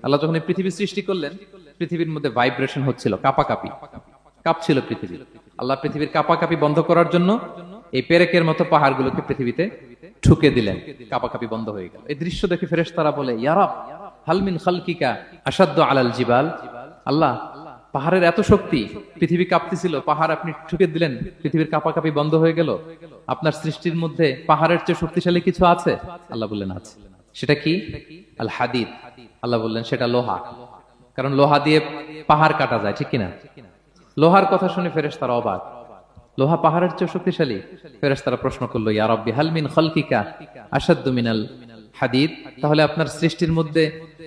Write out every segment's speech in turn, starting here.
আল্লাহ যখন এই পৃথিবী সৃষ্টি করলেন, পৃথিবীর মধ্যে ভাইব্রেশন হচ্ছিল, কাঁপাকাঁপি, কাঁপছিল পৃথিবী। আল্লাহ পৃথিবীর কাঁপাকাঁপি বন্ধ করার জন্য এই পেরেকের মতো পাহাড়গুলোকে পৃথিবীতে ঠুকে দিলেন, কাঁপাকাঁপি বন্ধ হয়ে গেল। এই দৃশ্য দেখে ফেরেশতারা বলে, ইয়া রাব হাল মিন খালকিকা আশাদ্দু আলাল জিবাল। আল্লাহ, পাহাড়ের এত শক্তি, পৃথিবী কাঁপতেছিল, পাহাড় আপনি ঠুকে দিলেন, পৃথিবীর কাঁপাকাঁপি বন্ধ হয়ে গেল। আপনার সৃষ্টির মধ্যে পাহাড়ের চেয়ে শক্তিশালী কিছু আছে? আল্লাহ বললেন আছে। সেটা কি? আল হাদিদ। আল্লাহ বললেন সেটা লোহা। কারণ লোহা দিয়ে পাহাড় কাটা যায়, ঠিক কিনা? লোহার কথা শুনে ফেরেশতারা অবাক। লোহা পাহাড়ের চেয়ে শক্তিশালী? ফেরেশতারা প্রশ্ন করলো, ইয়া রাব্বি হাল মিন খালকিকা আশাদ্দু মিনাল হাদিদ। তাহলে আপনার সৃষ্টির মধ্যে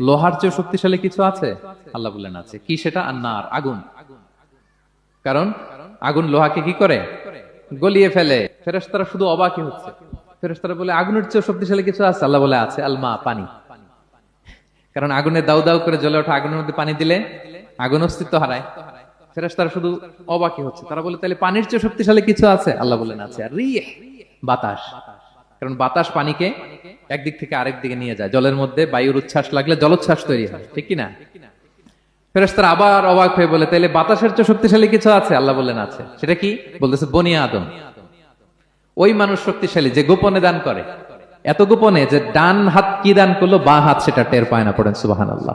লোহার চেয়ে শক্তিশালী কিছু আছে? আল্লাহ বললেন আছে। কি সেটা? আন্নার, আগুন। কারণ আগুন লোহাকে কি করে? গলিয়ে ফেলে। ফেরেশতারা শুধু অবাকই হচ্ছে। ফেরেশতারা বলে আগুনের চেয়ে শক্তিশালী কিছু আছে? আল্লাহ বলে আছে, আলমা, পানি। কারণ আগুনে দাউ দাউ করে জ্বলে ওঠা আগুনের মধ্যে পানি দিলে আগুন অস্তিত্ব হারায়। ফেরেশতারা শুধু অবাকই হচ্ছে। তারা বলে তাহলে পানির চেয়ে শক্তিশালী কিছু আছে? আল্লাহ বলেন আছে। আর রিহ, বাতাস। কারণ বাতাস পানিকে একদিক থেকে আরেক দিকে নিয়ে যায়। জলের মধ্যে বায়ুর উচ্ছ্বাস লাগলে জলোচ্ছ্বাস তৈরি হয়, ঠিক কিনা? ফেরেশতারা আবার অবাক হয়ে বলে তাহলে বাতাসের চেয়ে শক্তিশালী কিছু আছে? আল্লাহ বললেন আছে। সেটা কি? বলতেছে বনি আদম। ওই মানুষ শক্তিশালী যে গোপনে দান করে, এত গোপনে যে ডান হাত কি দান করলো, বাঁ হাত সেটা টের পায় না। পড়েন সুবহানাল্লাহ।